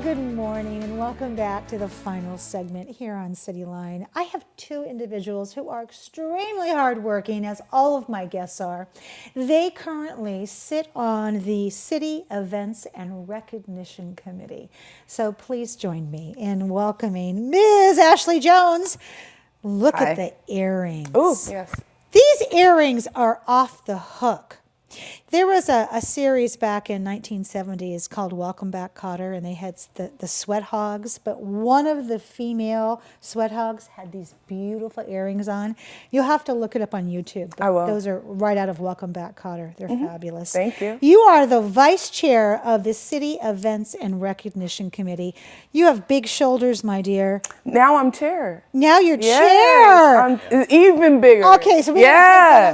Good morning and welcome back to the final segment here on CityLine. I have two individuals who are extremely hardworking, as all of my guests are. They currently sit on the City Events and Recognition Committee. So please join me in welcoming Ms. Ashley Jones. Look Hi. at the earrings. Oh, yes. These earrings are off the hook. There was a series back in 1970s called Welcome Back, Kotter, and they had the sweat hogs, but one of the female sweat hogs had these beautiful earrings on. You'll have to look it up on YouTube. I will. Those are right out of Welcome Back, Kotter. They're fabulous. Thank you. You are the vice chair of the City Events and Recognition Committee. You have big shoulders, my dear. Now I'm chair. Now you're Yes, chair. I'm even bigger. Okay, so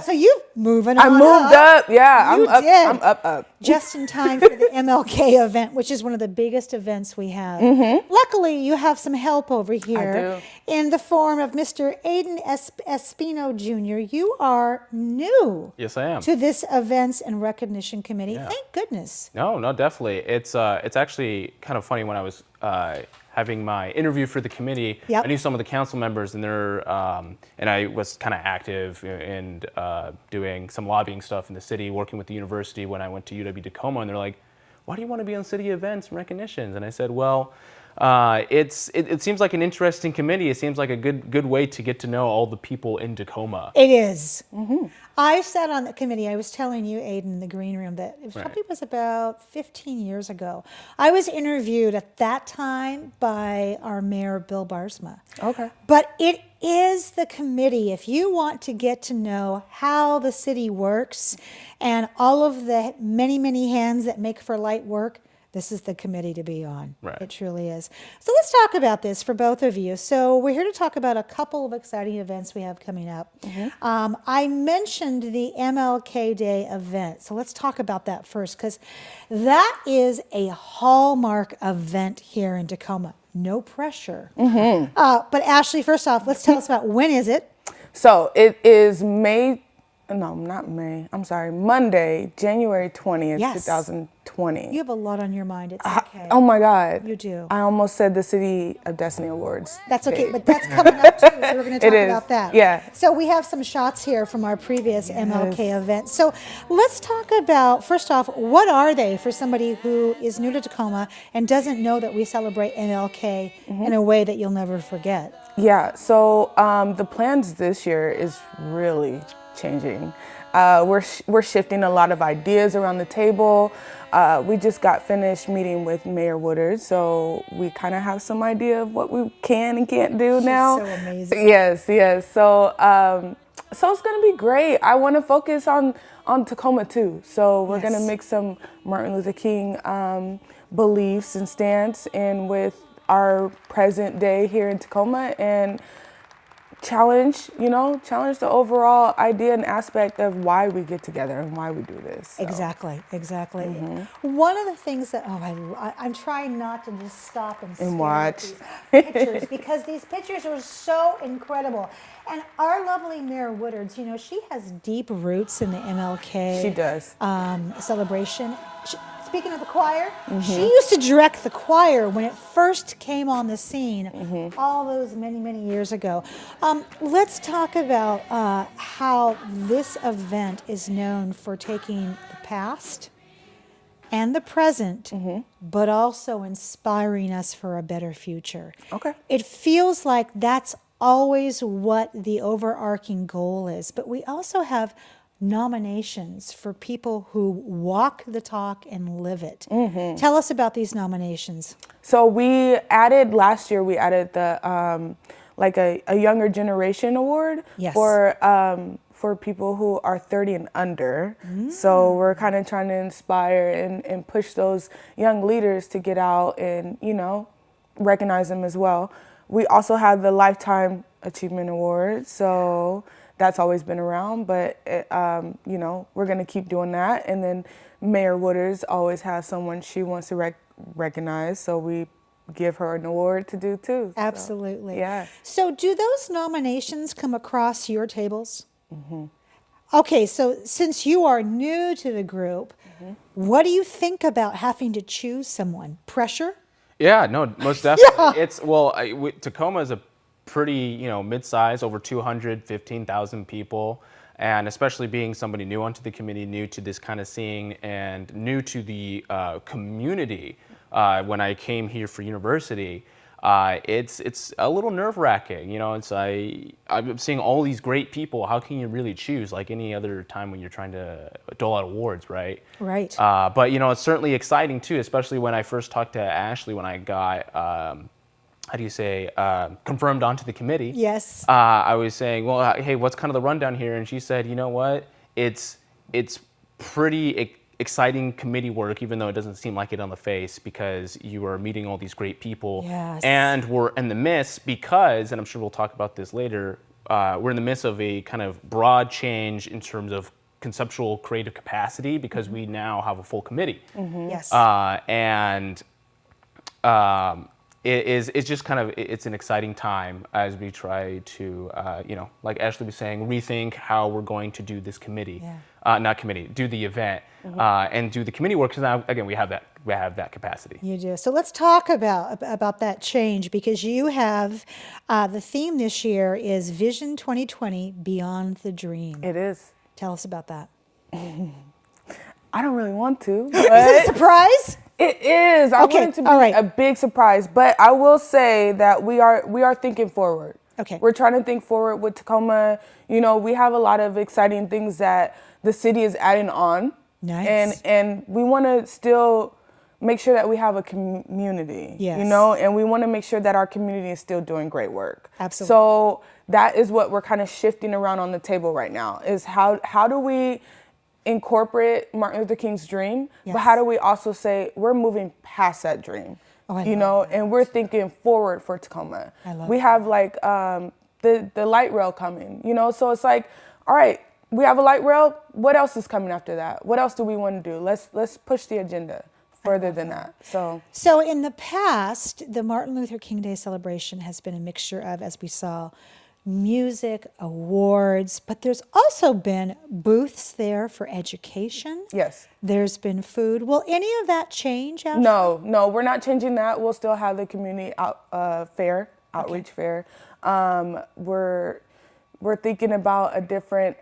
so you've moving on I moved up. Yeah, You I'm did. up. I'm up. Just in time for the MLK event, which is one of the biggest events we have. Luckily, you have some help over here in the form of Mr. Adan Espino Jr. You are new Yes, I am. to this Events and Recognition Committee. Yeah. Thank goodness. No, definitely. It's actually kind of funny when I was having my interview for the committee. Yep. I knew some of the council members, and and I was kind of active in doing some lobbying stuff in the city, working with the university when I went to UW-Tacoma, and they're like, "Why do you want to be on city events and recognitions?" And I said, "Well, it seems like an interesting committee. It seems like a good way to get to know all the people in Tacoma." It is. I sat on the committee. I was telling you, Adan, in the green room that it probably was about 15 years ago. I was interviewed at that time by our mayor, Bill Barsma. Okay. But it is the committee. If you want to get to know how the city works and all of the many, many hands that make for light work, this is the committee to be on. Right. It truly is. So let's talk about this for both of you. So we're here to talk about a couple of exciting events we have coming up. I mentioned the MLK Day event. So let's talk about that first, because that is a hallmark event here in Tacoma. No pressure. But Ashley, first off, let's tell us about when is it? So it is Monday, January 20th, Yes. 2020. You have a lot on your mind. It's okay. Oh my God. You do. I almost said the City of Destiny Awards. That's okay, but that's coming up too, so we're going to talk It is. about that. Yeah. So we have some shots here from our previous MLK event. So let's talk about, first off, what are they for somebody who is new to Tacoma and doesn't know that we celebrate MLK in a way that you'll never forget? Yeah, so the plans this year is really changing. We're shifting a lot of ideas around the table. We just got finished meeting with Mayor Woodard, so we kind of have some idea of what we can and can't do now. So amazing. Yes. So it's gonna be great. I want to focus on Tacoma too. So we're gonna mix some Martin Luther King beliefs and stance in with our present day here in Tacoma and challenge the overall idea and aspect of why we get together and why we do this. So. Exactly. One of the things that, I'm trying not to just stop and stare at watch. these pictures because these pictures are so incredible. And our lovely Mayor Woodard, she has deep roots in the MLK. She does. Celebration. Speaking of the choir, she used to direct the choir when it first came on the scene all those many, many years ago. Let's talk about how this event is known for taking the past and the present, but also inspiring us for a better future. Okay. It feels like that's always what the overarching goal is, but we also have nominations for people who walk the talk and live it. Tell us about these nominations. So last year we added the like a younger generation award for people who are 30 and under. So we're kind of trying to inspire and push those young leaders to get out and recognize them as well. We also have the Lifetime Achievement Award. So that's always been around, but we're gonna keep doing that. And then Mayor Woodard always has someone she wants to recognize, so we give her an award to do too. Absolutely. So, yeah. So do those nominations come across your tables? Okay, so since you are new to the group, what do you think about having to choose someone? Pressure? Yeah, no, most definitely. It's Tacoma is a pretty, mid-size, over 215,000 people, and especially being somebody new onto the committee, new to this kind of scene, and new to the community. When I came here for university, it's a little nerve-wracking. I'm seeing all these great people. How can you really choose, like any other time when you're trying to dole out awards, right? Right. But it's certainly exciting too, especially when I first talked to Ashley when I got confirmed onto the committee. Yes. I was saying, well, hey, what's kind of the rundown here? And she said, you know what? It's pretty exciting committee work, even though it doesn't seem like it on the face, because you are meeting all these great people. Yes. And we're in the midst because, and I'm sure we'll talk about this later, we're in the midst of a kind of broad change in terms of conceptual creative capacity, because we now have a full committee. Yes. It's just kind of, it's an exciting time as we try to, like Ashley was saying, rethink how we're going to do this committee, do the event, and do the committee work, because now, again, we have that capacity. You do. So let's talk about that change, because you have, the theme this year is Vision 2020, Beyond the Dream. It is. Tell us about that. I don't really want to. Is it a surprise? It is. I want it to be a big surprise, but I will say that we are thinking forward. Okay. We're trying to think forward with Tacoma. We have a lot of exciting things that the city is adding on. Nice. And we want to still make sure that we have a community. Yes. And we want to make sure that our community is still doing great work. Absolutely. So that is what we're kind of shifting around on the table right now, is how do we incorporate Martin Luther King's dream, but how do we also say we're moving past that dream? And we're thinking forward for Tacoma. We have like the light rail coming, so it's like, all right, we have a light rail. What else is coming after that? What else do we want to do? Let's push the agenda further than that. So in the past, the Martin Luther King Day celebration has been a mixture of, as we saw, music, awards, but there's also been booths there for education. Yes. There's been food. Will any of that change, Ashley? No, we're not changing that. We'll still have the community outreach fair. We're thinking about a different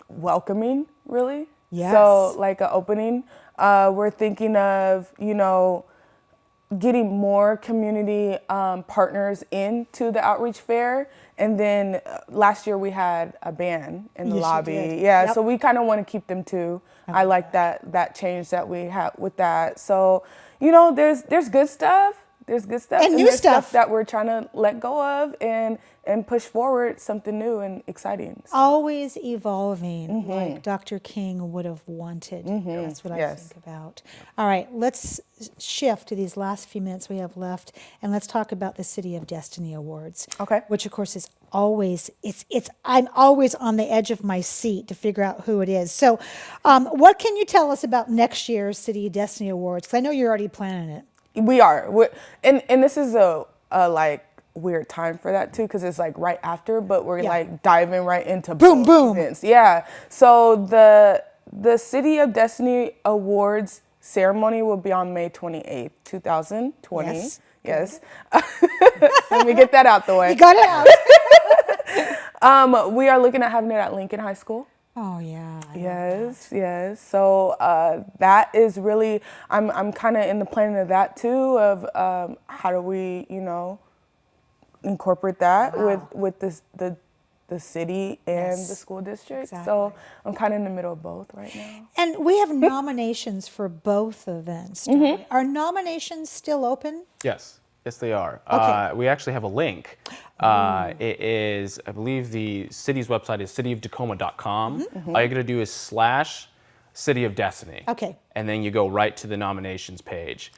welcoming, really. Yes. So like an opening. We're thinking of, getting more community partners into the outreach fair. And then last year we had a band in the lobby. Yep. So we kind of want to keep them too. I like that change that we have with that. So, there's good stuff. There's good stuff. And new there's stuff that we're trying to let go of and push forward something new and exciting. So. Always evolving, like Dr. King would have wanted. That's what I think about. All right, let's shift to these last few minutes we have left, and let's talk about the City of Destiny Awards. Okay. Which, of course, is always, I'm always on the edge of my seat to figure out who it is. So what can you tell us about next year's City of Destiny Awards? Because I know you're already planning it. We are. And this is a like weird time for that too, because it's like right after, but we're like diving right into boom events. Yeah. So the City of Destiny Awards ceremony will be on May 28th, 2020. Yes. Let me get that out the way. You got it out. We are looking at having it at Lincoln High School. Oh yeah. Yes. So that is really, I'm kind of in the planning of that too, of how do we, incorporate that with the city and the school district. Exactly. So I'm kind of in the middle of both right now. And we have nominations for both events. Are nominations still open? Yes, they are. Okay. We actually have a link. It is, I believe the city's website is cityofTacoma.com. All you got to do is /City of Destiny. Okay. And then you go right to the nominations page.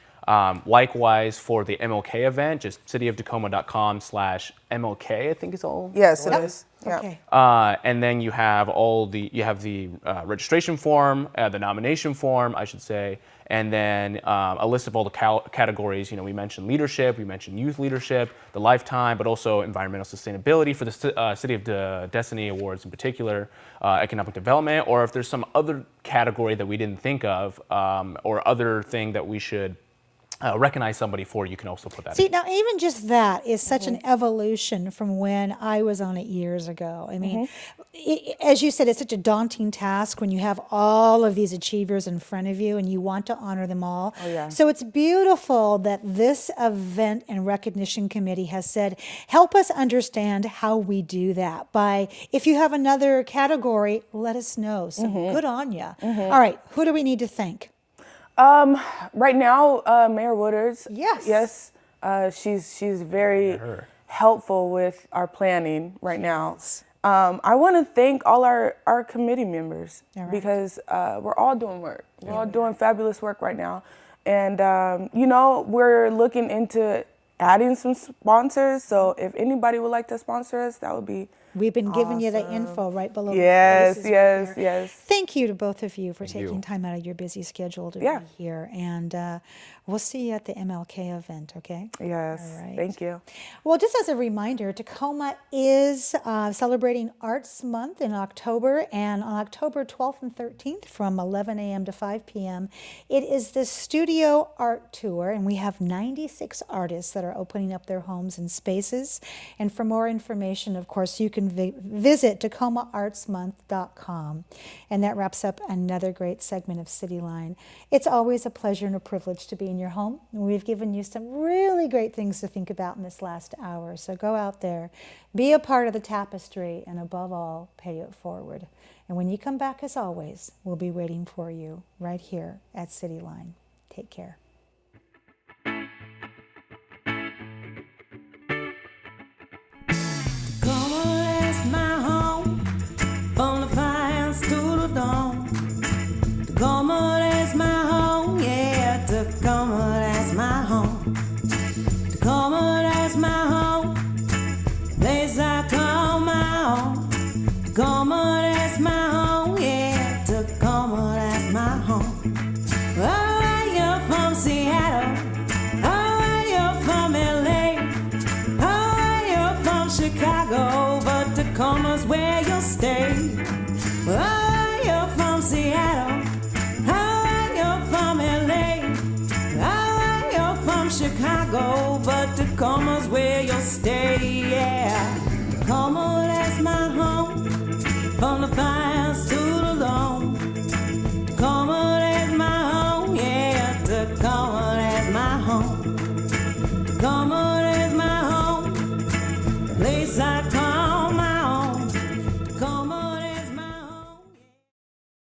Likewise for the MLK event, just cityoftacoma.com/MLK, I think is all. Yes, it is. Yep. Okay. And then you have the registration form, the nomination form, I should say, and then a list of all the categories. We mentioned leadership, we mentioned youth leadership, the lifetime, but also environmental sustainability for the City of Destiny Awards in particular, economic development, or if there's some other category that we didn't think of, or other thing that we should recognize somebody for, you can also put that See, in. now even just that is such an evolution from when I was on it years ago. I mean, as you said, it's such a daunting task when you have all of these achievers in front of you and you want to honor them all. Oh, yeah. So it's beautiful that this event and recognition committee has said, help us understand how we do that by, if you have another category, let us know. So good on you. All right, who do we need to thank? Right now, Mayor Wooders. Yes. She's very helpful with our planning right now. I want to thank all our committee members because we're all doing work. We're all doing fabulous work right now. And, you know, we're looking into adding some sponsors. So if anybody would like to sponsor us, that would be We've been giving you the info right below. Yes, the faces yes, right there. yes. Thank you to both of you for Thank taking you. time out of your busy schedule to Yeah. be here. And we'll see you at the MLK event, okay? Yes, All right. thank you. Well, just as a reminder, Tacoma is celebrating Arts Month in October, and on October 12th and 13th from 11 a.m. to 5 p.m., it is the Studio Art Tour, and we have 96 artists that are opening up their homes and spaces. And for more information, of course, you can visit TacomaArtsMonth.com. And that wraps up another great segment of CityLine. It's always a pleasure and a privilege to be in your home. And we've given you some really great things to think about in this last hour. So go out there, be a part of the tapestry, and above all, pay it forward. And when you come back, as always, we'll be waiting for you right here at CityLine. Take care. Tacoma, that's my home, yeah. Tacoma, that's my home. Tacoma, that's my home. Place I call my own. Tacoma, that's my home, yeah. Tacoma, that's my home. Oh, you're from Seattle. Oh, you're from LA. Oh, you're from Chicago. But Tacoma's where you'll stay. Oh, you're from Seattle. Chicago, but Tacoma's where you'll stay.